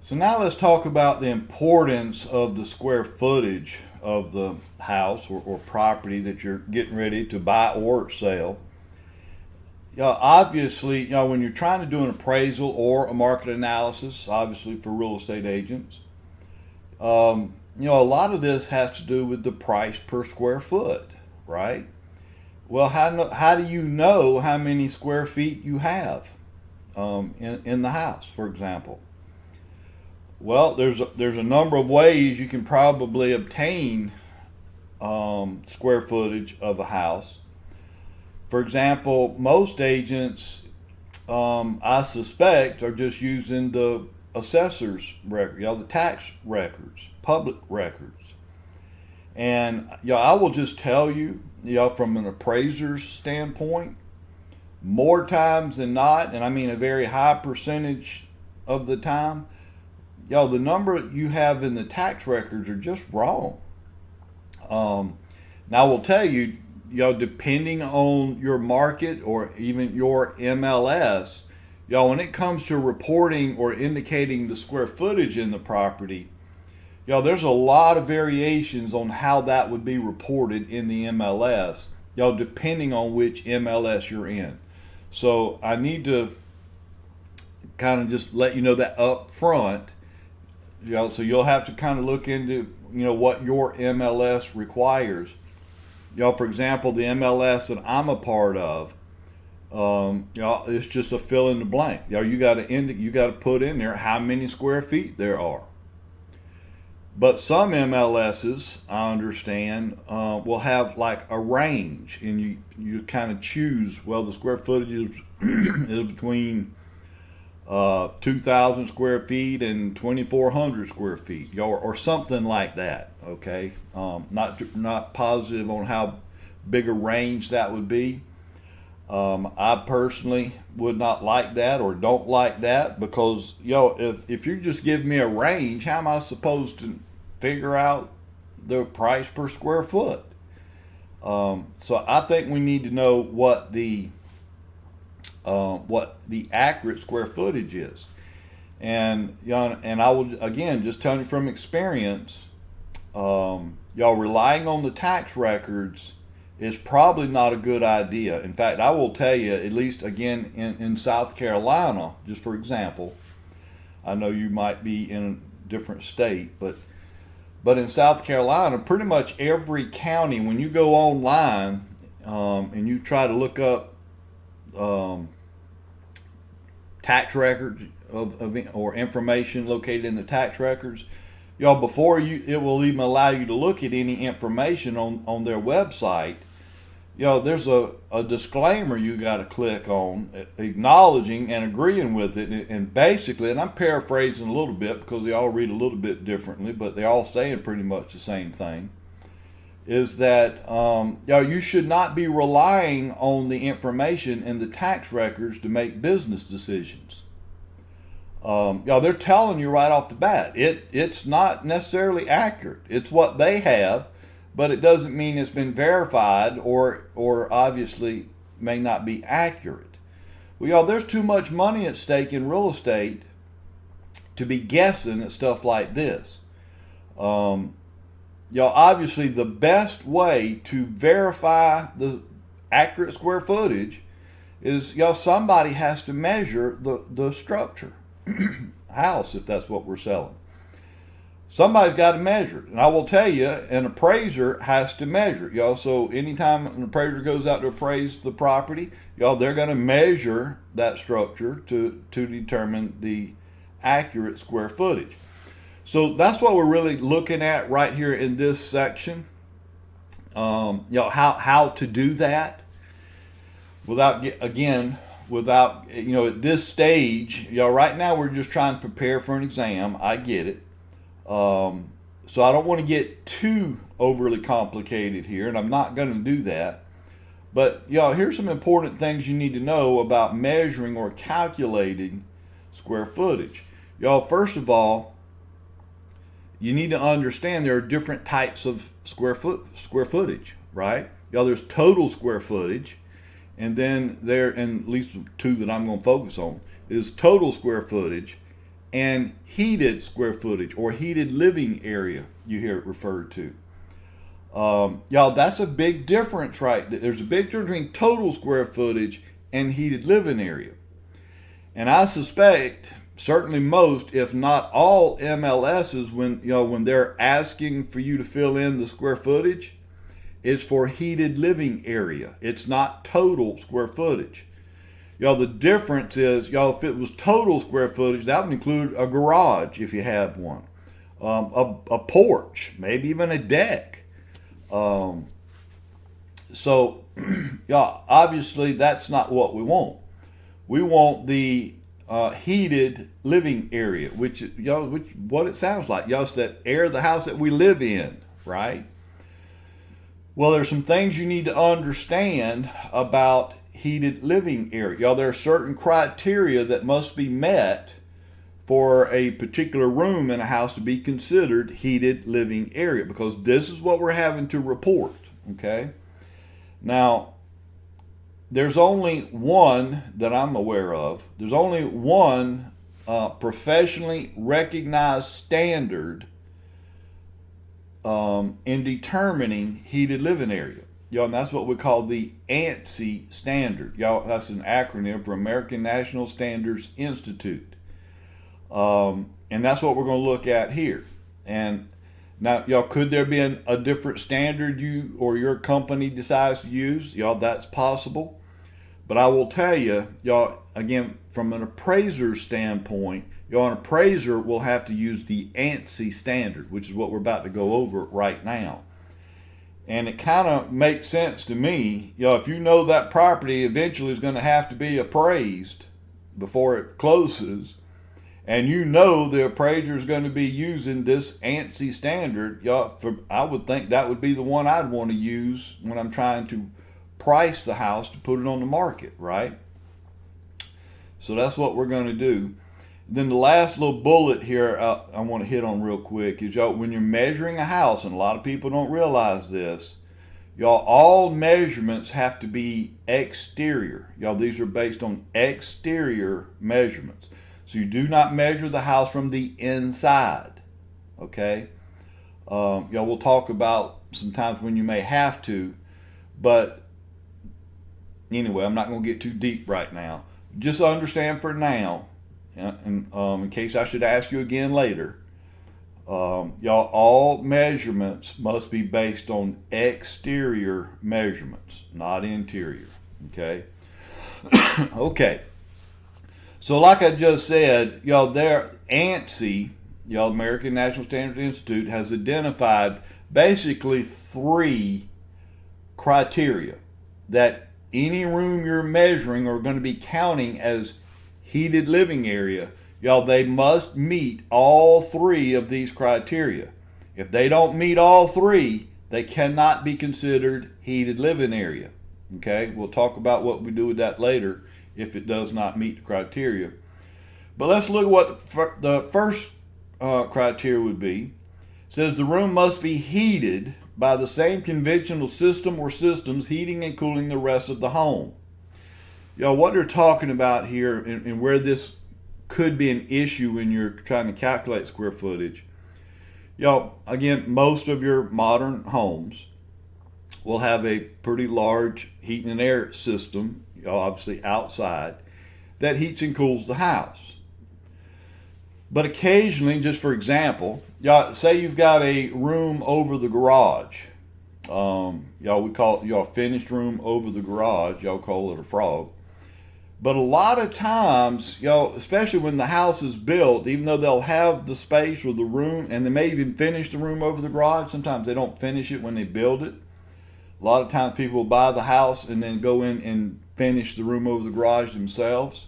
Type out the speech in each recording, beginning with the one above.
So now let's talk about the importance of the square footage of the house or property that you're getting ready to buy or sell. Obviously, when you're trying to do an appraisal or a market analysis, obviously for real estate agents, a lot of this has to do with the price per square foot, right? Well, how do you know how many square feet you have in the house, for example? Well, there's a number of ways you can probably obtain square footage of a house. For example, most agents, I suspect, are just using the assessor's record, the tax records, public records. And I will just tell you, from an appraiser's standpoint, more times than not, and I mean a very high percentage of the time, the number you have in the tax records are just wrong. Now I will tell you, depending on your market or even your MLS, when it comes to reporting or indicating the square footage in the property, there's a lot of variations on how that would be reported in the MLS, depending on which MLS you're in. So I need to kind of just let you know that up front. So you'll have to kind of look into, what your MLS requires. For example, the MLS that I'm a part of, it's just a fill in the blank. You got to put in there how many square feet there are. But some MLSs, I understand, will have like a range, and you kind of choose. Well, the square footage is between 2,000 square feet and 2,400 square feet, or something like that. Okay, not positive on how big a range that would be. I personally would not like that or don't like that because if you just give me a range, how am I supposed to figure out the price per square foot? So I think we need to know what the accurate square footage is. And and I will again just tell you from experience, relying on the tax records is probably not a good idea. In fact, I will tell you, at least again in South Carolina, just for example, I know you might be in a different state, but in South Carolina, pretty much every county, when you go online and you try to look up tax records or information located in the tax records, before it will even allow you to look at any information on their website, there's a disclaimer you got to click on, acknowledging and agreeing with it, and basically, and I'm paraphrasing a little bit because they all read a little bit differently, but they're all saying pretty much the same thing, is that you should not be relying on the information in the tax records to make business decisions. They're telling you right off the bat, it's not necessarily accurate. It's what they have, but it doesn't mean it's been verified or obviously may not be accurate. Well, there's too much money at stake in real estate to be guessing at stuff like this. Obviously the best way to verify the accurate square footage is, somebody has to measure the structure, house, if that's what we're selling. Somebody's got to measure it. And I will tell you, an appraiser has to measure it. So anytime an appraiser goes out to appraise the property, they're going to measure that structure to determine the accurate square footage. So that's what we're really looking at right here in this section. How to do that without at this stage. Right now we're just trying to prepare for an exam. I get it. So I don't want to get too overly complicated here, and I'm not going to do that. But here's some important things you need to know about measuring or calculating square footage. First of all, you need to understand there are different types of square footage, right? There's total square footage, and then and at least two that I'm going to focus on, is total square footage and heated square footage or heated living area, you hear it referred to. Y'all, that's a big difference, right? There's a big difference between total square footage and heated living area. And I suspect certainly most, if not all MLSs, when they're asking for you to fill in the square footage, it's for heated living area. It's not total square footage. The difference is, if it was total square footage, that would include a garage if you have one, a porch, maybe even a deck. So, obviously that's not what we want. We want the heated living area, which what it sounds like. It's that air of the house that we live in, right? Well, there's some things you need to understand about heated living area. There are certain criteria that must be met for a particular room in a house to be considered heated living area, because this is what we're having to report, okay? Now, there's only one that I'm aware of. There's only one professionally recognized standard in determining heated living area. And that's what we call the ANSI standard. That's an acronym for American National Standards Institute. And that's what we're going to look at here. And now, could there be a different standard you or your company decides to use? That's possible. But I will tell you, again, from an appraiser's standpoint, an appraiser will have to use the ANSI standard, which is what we're about to go over right now. And it kind of makes sense to me, if you know that property eventually is going to have to be appraised before it closes, and the appraiser is going to be using this ANSI standard, I would think that would be the one I'd want to use when I'm trying to price the house to put it on the market, right? So that's what we're going to do. Then the last little bullet here I want to hit on real quick is, when you're measuring a house, and a lot of people don't realize this, all measurements have to be exterior. These are based on exterior measurements. So you do not measure the house from the inside, okay? We'll talk about sometimes when you may have to, but anyway, I'm not going to get too deep right now. Just understand for now, and in case I should ask you again later, all measurements must be based on exterior measurements, not interior, okay? Okay. So like I just said, their ANSI, American National Standards Institute, has identified basically 3 criteria that any room you're measuring or going to be counting as heated living area, they must meet all 3 of these criteria. If they don't meet all 3, they cannot be considered heated living area. Okay, we'll talk about what we do with that later if it does not meet the criteria. But let's look at what the first criteria would be. It says the room must be heated by the same conventional system or systems heating and cooling the rest of the home. What they're talking about here, and where this could be an issue when you're trying to calculate square footage. Again, most of your modern homes will have a pretty large heating and air system, obviously outside, that heats and cools the house. But occasionally, just for example, say you've got a room over the garage. We call it, finished room over the garage. Y'all call it a frog. But a lot of times, especially when the house is built, even though they'll have the space or the room, and they may even finish the room over the garage, sometimes they don't finish it when they build it. A lot of times people will buy the house and then go in and finish the room over the garage themselves.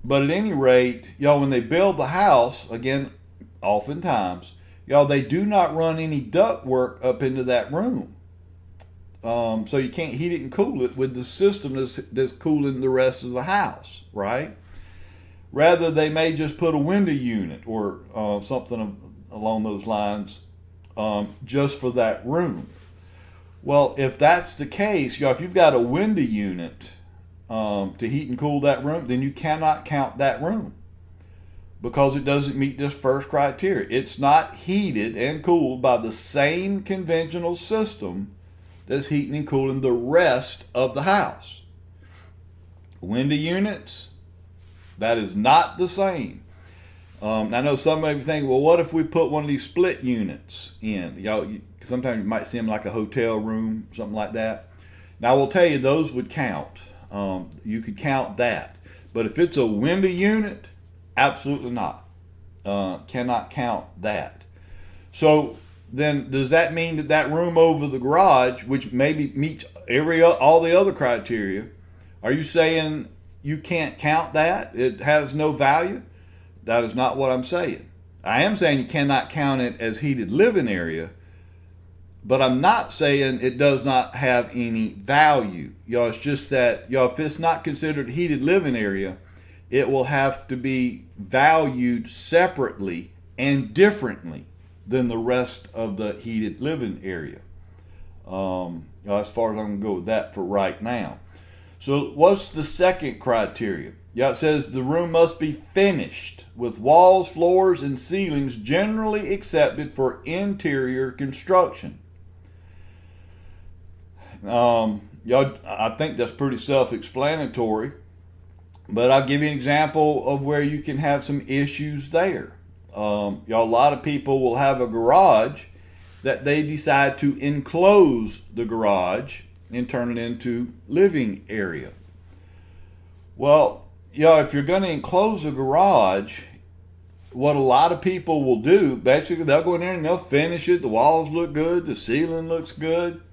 But at any rate, when they build the house, again, oftentimes, they do not run any duct work up into that room. So you can't heat it and cool it with the system that's cooling the rest of the house, right? Rather, they may just put a window unit or something along those lines just for that room. Well, if that's the case, if you've got a window unit to heat and cool that room, then you cannot count that room. because it doesn't meet this first criteria. It's not heated and cooled by the same conventional system that's heating and cooling the rest of the house. Window units, that is not the same. I know some may be thinking, well, what if we put one of these split units in? Sometimes you might see them like a hotel room, something like that. Now, I will tell you, those would count. You could count that. But if it's a window unit, absolutely not. Cannot count that. So then does that mean that that room over the garage, which maybe meets all the other criteria, are you saying you can't count that? It has no value? That is not what I'm saying. I am saying you cannot count it as heated living area, but I'm not saying it does not have any value. It's just that, if it's not considered heated living area, it will have to be valued separately and differently than the rest of the heated living area. As far as I'm going to go with that for right now. So what's the second criteria? It says the room must be finished with walls, floors, and ceilings generally accepted for interior construction. I think that's pretty self-explanatory, but I'll give you an example of where you can have some issues there. A lot of people will have a garage that they decide to enclose the garage and turn it into living area. Well, if you're going to enclose a garage, what a lot of people will do, basically they'll go in there and they'll finish it. The walls look good, the ceiling looks good,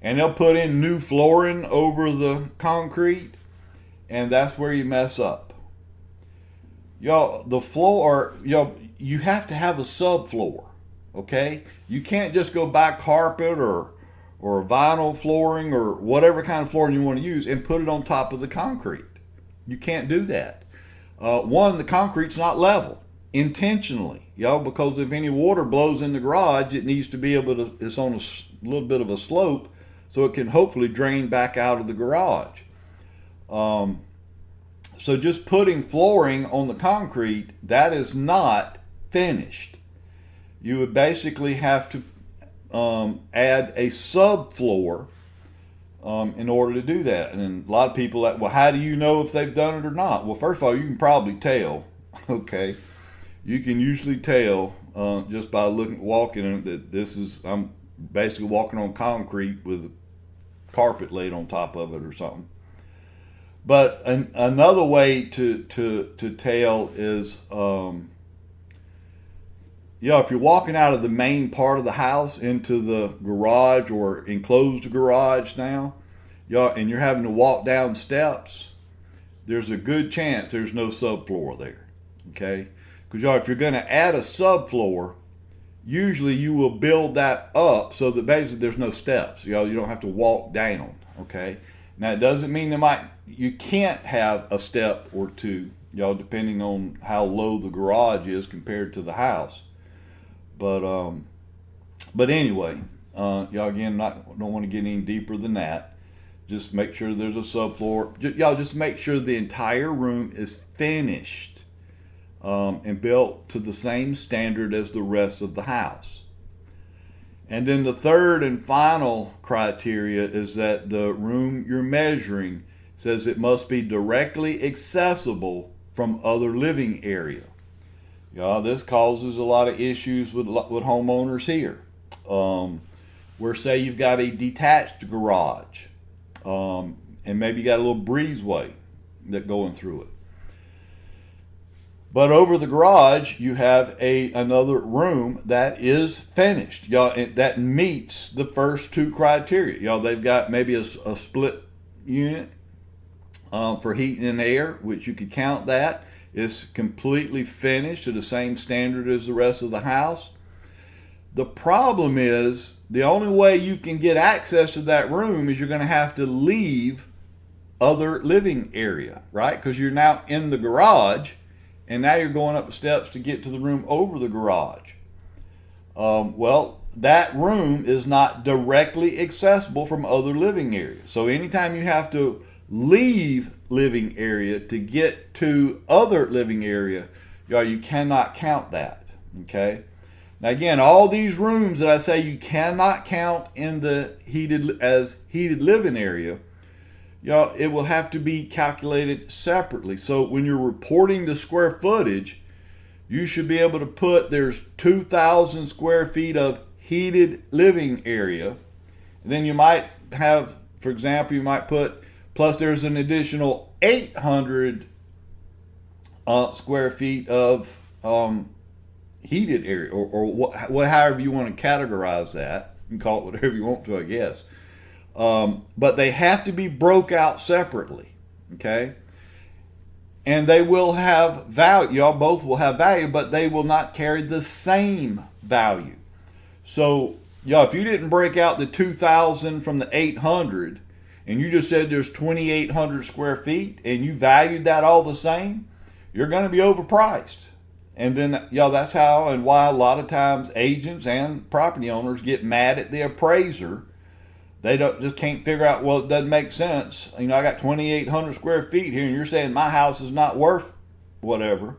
and they'll put in new flooring over the concrete, and that's where you mess up. The floor, you have to have a subfloor, okay? You can't just go buy carpet or vinyl flooring or whatever kind of flooring you want to use and put it on top of the concrete. You can't do that. One, the concrete's not level intentionally, because if any water blows in the garage, it needs to be it's on a little bit of a slope so it can hopefully drain back out of the garage. So just putting flooring on the concrete, that is not finished. You would basically have to add a subfloor in order to do that. And a lot of people how do you know if they've done it or not? Well, first of all, you can probably tell, okay? You can usually tell just by walking that I'm basically walking on concrete with a carpet laid on top of it or something. But another way to tell is, if you're walking out of the main part of the house into the garage or enclosed garage now, and you're having to walk down steps, there's a good chance there's no subfloor there, okay? Because if you're going to add a subfloor, usually you will build that up so that basically there's no steps. You don't have to walk down, okay? Now, it doesn't mean you can't have a step or two, depending on how low the garage is compared to the house. But anyway, again, don't want to get any deeper than that. Just make sure there's a subfloor. Just make sure the entire room is finished and built to the same standard as the rest of the house. And then the third and final criteria is that the room you're measuring says it must be directly accessible from other living area. This causes a lot of issues with homeowners here. Where say you've got a detached garage, and maybe you got a little breezeway that going through it. But over the garage, you have another room that is finished. That meets the first two criteria. They've got maybe a split unit for heating and air, which you could count that. It's completely finished to the same standard as the rest of the house. The problem is the only way you can get access to that room is you're going to have to leave other living area, right? Because you're now in the garage, and now you're going up the steps to get to the room over the garage. That room is not directly accessible from other living areas. So anytime you have to leave living area to get to other living area, You cannot count that. Okay. Now again, all these rooms that I say you cannot count in the heated living area, it will have to be calculated separately. So when you're reporting the square footage, you should be able to put there's 2,000 square feet of heated living area. And then you might have, for example, you might put, plus there's an additional 800 square feet of heated area, or however you want to categorize that. You can call it whatever you want to, I guess. But they have to be broke out separately, okay? And they will have value. Y'all both will have value, but they will not carry the same value. So, if you didn't break out the 2,000 from the 800, and you just said there's 2,800 square feet, and you valued that all the same, you're going to be overpriced. And then, that's how and why a lot of times agents and property owners get mad at the appraiser. They just can't figure out, well, it doesn't make sense. I got 2,800 square feet here, and you're saying my house is not worth whatever.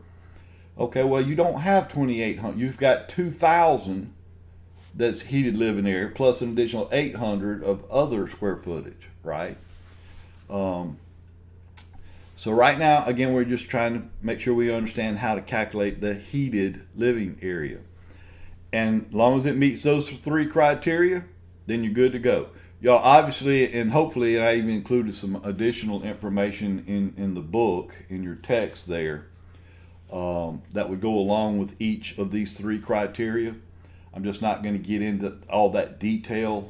Okay, well, you don't have 2,800. You've got 2,000 that's heated living area, plus an additional 800 of other square footage, right? So right now, again, we're just trying to make sure we understand how to calculate the heated living area. And as long as it meets those three criteria, then you're good to go. Obviously, and hopefully, and I even included some additional information in the book, in your text there, that would go along with each of these three criteria. I'm just not going to get into all that detail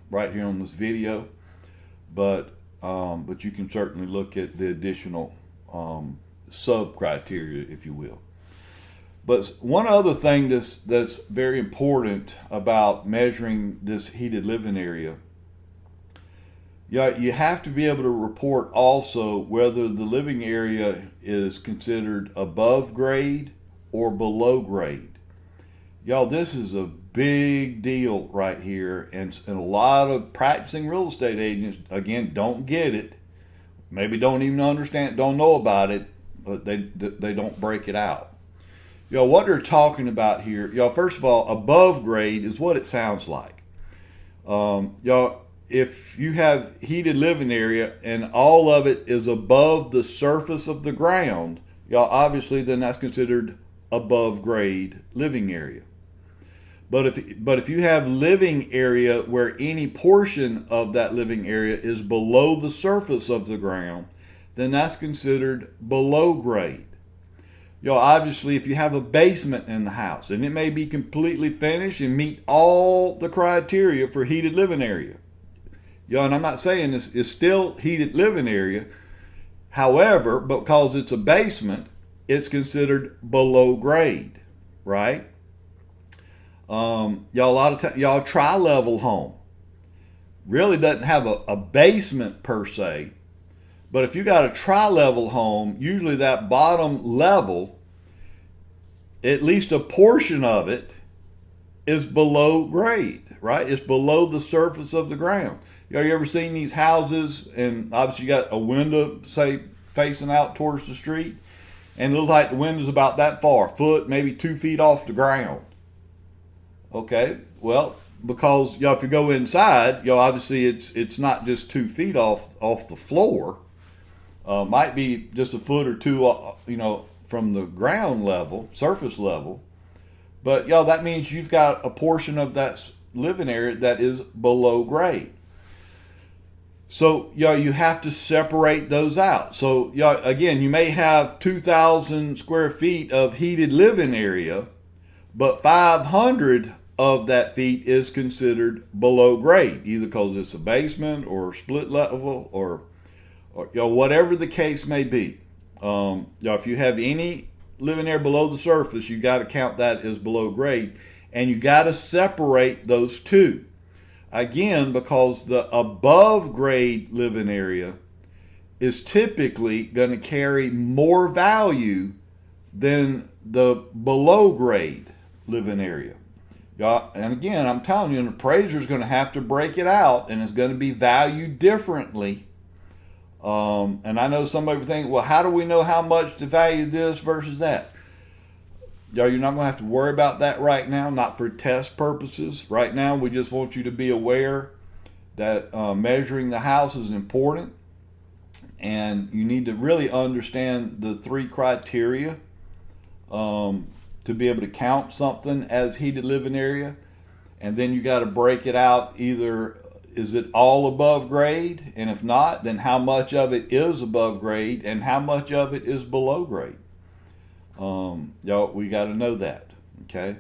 right here on this video, but you can certainly look at the additional sub-criteria, if you will. But one other thing that's very important about measuring this heated living area, you have to be able to report also whether the living area is considered above grade or below grade. This is a big deal right here, and a lot of practicing real estate agents, again, don't get it, maybe don't even understand, don't know about it, but they don't break it out. What they're talking about here, first of all, above grade is what it sounds like. If you have heated living area and all of it is above the surface of the ground, obviously then that's considered above grade living area. But if you have living area where any portion of that living area is below the surface of the ground, then that's considered below grade. Obviously, if you have a basement in the house and it may be completely finished and meet all the criteria for heated living area, and I'm not saying this is still heated living area. However, because it's a basement, it's considered below grade, right? A lot of times, tri-level home really doesn't have a basement per se. But if you got a tri-level home, usually that bottom level, at least a portion of it, is below grade, right? It's below the surface of the ground. You ever seen these houses, and obviously you got a window, say, facing out towards the street, and it looks like the window's about that far, foot, maybe 2 feet off the ground. Okay, well, because if you go inside, obviously it's not just 2 feet off the floor. Might be just a foot or two, from the ground level, surface level. But that means you've got a portion of that living area that is below grade. So you have to separate those out. So again, you may have 2,000 square feet of heated living area, but 500 of that feet is considered below grade, either because it's a basement or split level or whatever the case may be. If you have any living area below the surface, you got to count that as below grade, and you got to separate those two. Again, because the above grade living area is typically going to carry more value than the below grade living area. And again, I'm telling you, an appraiser is going to have to break it out, and it's going to be valued differently. And I know somebody would think, well, how do we know how much to value this versus that? Y'all, you're not going to have to worry about that right now, not for test purposes. Right now, we just want you to be aware that measuring the house is important, and you need to really understand the 3 criteria to be able to count something as heated living area. And then you got to break it out. Either is it all above grade, and if not, then how much of it is above grade and how much of it is below grade. Y'all, we got to know that. Okay.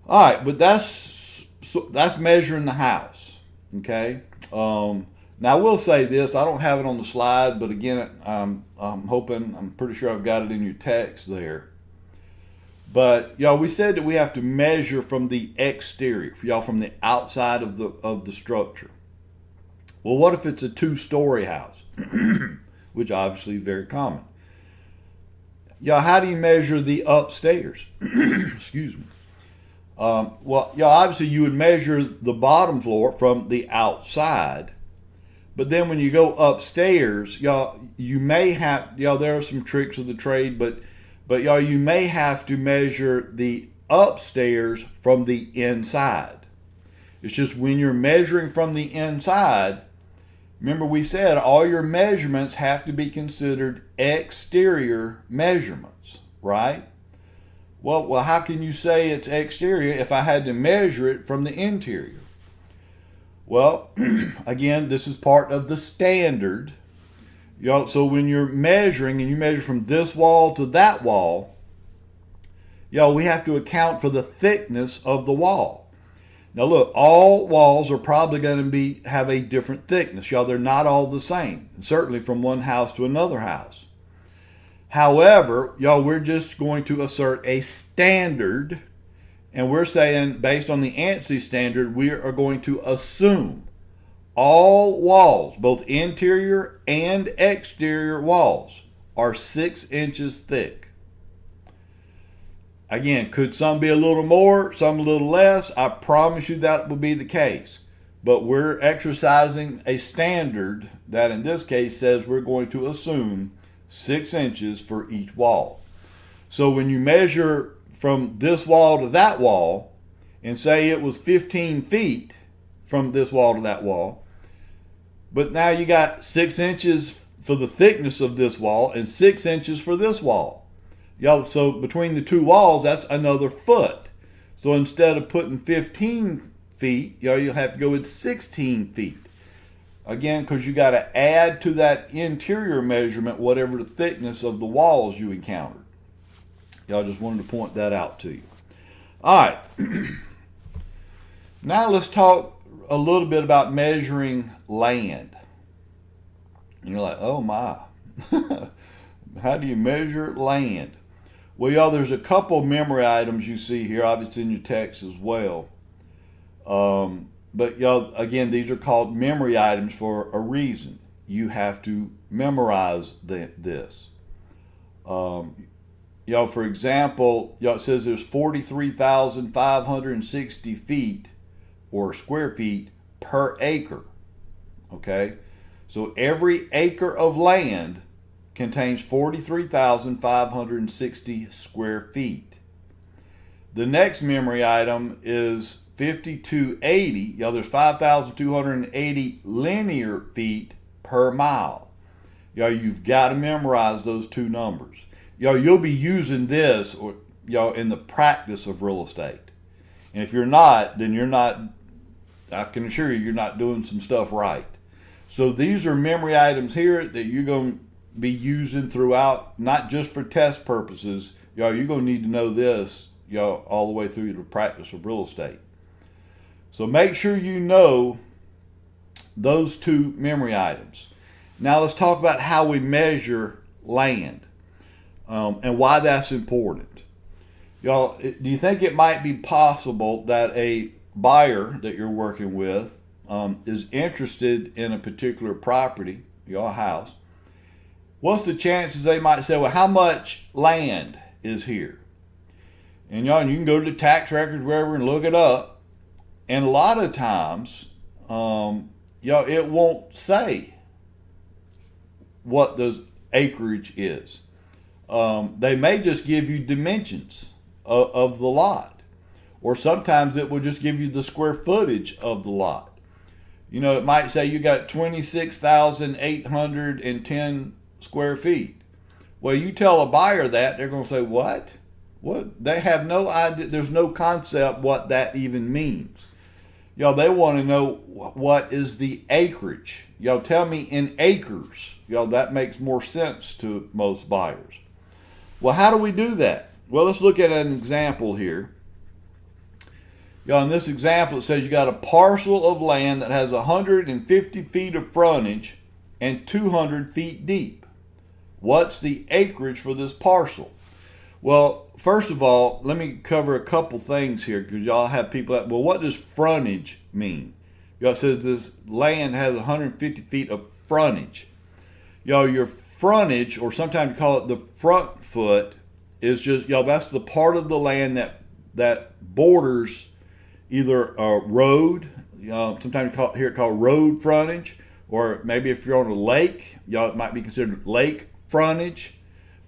All right, but that's measuring the house. Okay. Now I will say this. I don't have it on the slide, but again, I'm pretty sure I've got it in your text there. But y'all, we said that we have to measure from the exterior, y'all, from the outside of the structure. Well, what if it's a 2-story house, which obviously is very common? Y'all, how do you measure the upstairs? Excuse me. Well, y'all, obviously you would measure the bottom floor from the outside, but then when you go upstairs, y'all, you may have, y'all, there are some tricks of the trade, but y'all, you may have to measure the upstairs from the inside. It's just when you're measuring from the inside, remember we said all your measurements have to be considered exterior measurements, right? Well, how can you say it's exterior if I had to measure it from the interior? Well, again, this is part of the standard. So when you're measuring and you measure from this wall to that wall, we have to account for the thickness of the wall. Now look, all walls are probably going to have a different thickness. They're not all the same, certainly from one house to another house. However, we're just going to assert a standard, and we're saying based on the ANSI standard, we are going to assume all walls, both interior and exterior walls, are 6 inches thick. Again, could some be a little more, some a little less? I promise you that will be the case. But we're exercising a standard that in this case says we're going to assume 6 inches for each wall. So when you measure from this wall to that wall and say it was 15 feet from this wall to that wall, but now you got 6 inches for the thickness of this wall and 6 inches for this wall. So between the 2 walls, that's another foot. So instead of putting 15 feet, you'll have to go with 16 feet. Again, because you got to add to that interior measurement whatever the thickness of the walls you encountered. Y'all, just wanted to point that out to you. All right. Now let's talk a little bit about measuring land. And you're like, oh my, how do you measure land? Well, y'all, there's a couple memory items you see here, obviously in your text as well. But y'all, again, these are called memory items for a reason. You have to memorize this. For example, it says there's 43,560 feet or square feet per acre. Okay? So every acre of land contains 43,560 square feet. The next memory item is 5280. There's 5,280 linear feet per mile. You've got to memorize those 2 numbers. You'll be using this in the practice of real estate. And if you're not, then I can assure you're not doing some stuff right. So these are memory items here that you're going to be using throughout, not just for test purposes. You're going to need to know this, all the way through the practice of real estate. So make sure you know those 2 memory items. Now let's talk about how we measure land and why that's important. Do you think it might be possible that a buyer that you're working with is interested in a particular property, your house? What's the chances they might say, well, how much land is here? And you can go to the tax records, wherever, and look it up. And a lot of times, it won't say what the acreage is. They may just give you dimensions of the lot, or sometimes it will just give you the square footage of the lot. You know, it might say you got 26,810 square feet. Well, you tell a buyer that, they're going to say, what? What? They have no idea. There's no concept what that even means. Y'all, they want to know what is the acreage. Y'all tell me in acres. Y'all, that makes more sense to most buyers. Well, how do we do that? Well, let's look at an example here. Y'all, in this example, it says you got a parcel of land that has 150 feet of frontage and 200 feet deep. What's the acreage for this parcel? Well, first of all, let me cover a couple things here, because y'all have people that, well, what does frontage mean? Y'all, it says this land has 150 feet of frontage. Y'all, your frontage, or sometimes you call it the front foot, is just, y'all, that's the part of the land that borders either a road, sometimes you hear it called road frontage, or maybe if you're on a lake, y'all, it might be considered lake frontage.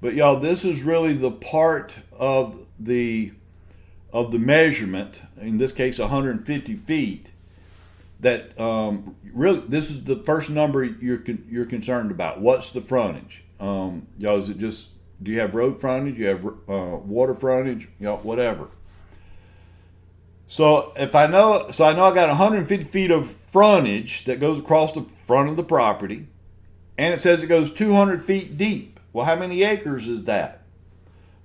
But y'all, this is really the part of the measurement, in this case 150 feet, that really, this is the first number you're concerned about. What's the frontage? Y'all, is it just, do you have road frontage? You have water frontage? Y'all, whatever. So I know I got 150 feet of frontage that goes across the front of the property, and it says it goes 200 feet deep. Well, how many acres is that?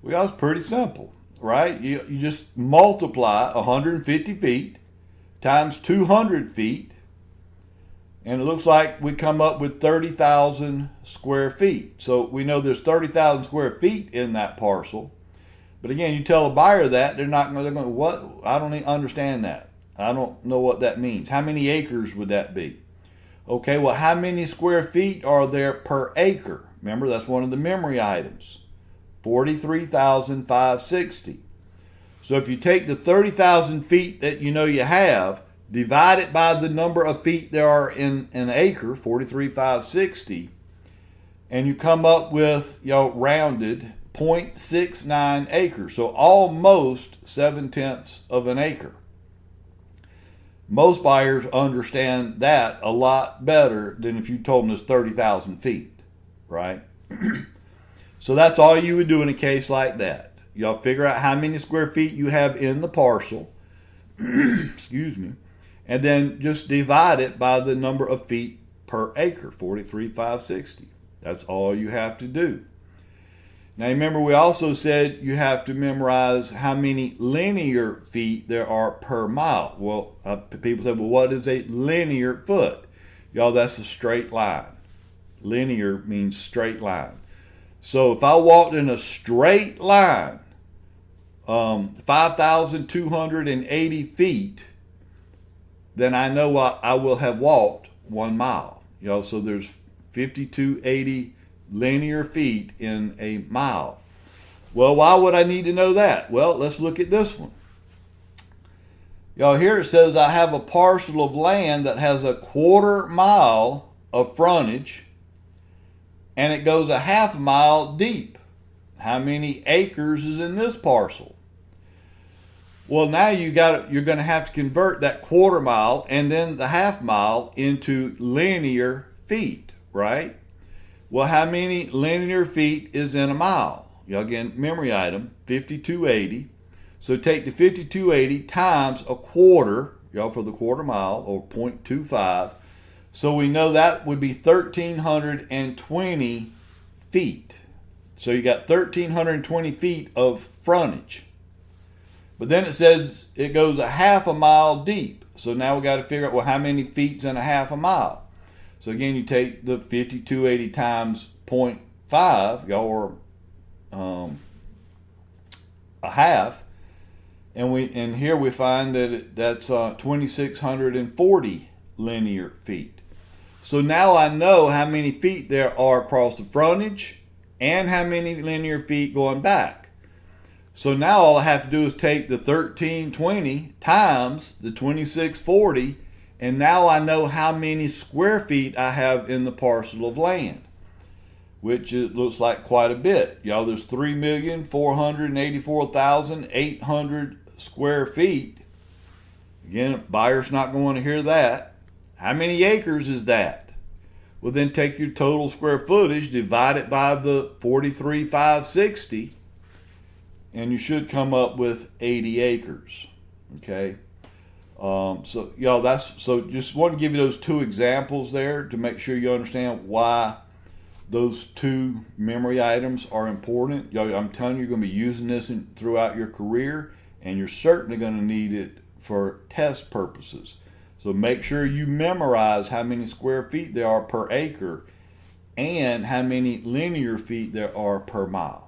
Well, it's pretty simple, right? You just multiply 150 feet times 200 feet, and it looks like we come up with 30,000 square feet. So we know there's 30,000 square feet in that parcel. But again, you tell a buyer that, they're going, what? I don't even understand that. I don't know what that means. How many acres would that be? Okay, well, how many square feet are there per acre? Remember, that's one of the memory items. 43,560. So if you take the 30,000 feet that you know you have, divide it by the number of feet there are in an acre, 43,560, and you come up with, rounded 0.69 acres. So almost 7/10 of an acre. Most buyers understand that a lot better than if you told them it's 30,000 feet, right? So that's all you would do in a case like that. Y'all figure out how many square feet you have in the parcel, excuse me, and then just divide it by the number of feet per acre, 43,560. That's all you have to do. Now remember, we also said you have to memorize how many linear feet there are per mile. Well, people say, well, what is a linear foot? Y'all, that's a straight line. Linear means straight line. So if I walked in a straight line, 5,280 feet, then I know I will have walked 1 mile. So there's 5,280 linear feet in a mile. Well, why would I need to know that? Well, let's look at this one. Y'all, here it says I have a parcel of land that has a 1/4 mile of frontage, and it goes a 1/2 mile deep. How many acres is in this parcel? Well, now you're going to have to convert that 1/4 mile and then the 1/2 mile into linear feet, right? Well, how many linear feet is in a mile? Again, memory item, 5,280. So take the 5,280 times a 1/4, for the 1/4 mile, or 0.25. So we know that would be 1,320 feet. So you got 1,320 feet of frontage. But then it says it goes a 1/2 mile deep. So now we got to figure out, well, how many feet's in a 1/2 mile? So again, you take the 5,280 times 0.5, or a half, and here we find that that's 2,640 linear feet. So now I know how many feet there are across the frontage and how many linear feet going back. So now all I have to do is take the 1,320 times the 2,640, and now I know how many square feet I have in the parcel of land. which it looks like quite a bit. Y'all, there's 3,484,800 square feet. Again, buyer's not going to hear that. How many acres is that? Well, then take your total square footage, divide it by the 43,560, and you should come up with 80 acres. Okay. So y'all, just want to give you those two examples there to make sure you understand why those two memory items are important. Y'all, I'm telling you, you're going to be using this throughout your career, and you're certainly going to need it for test purposes. So make sure you memorize how many square feet there are per acre and how many linear feet there are per mile.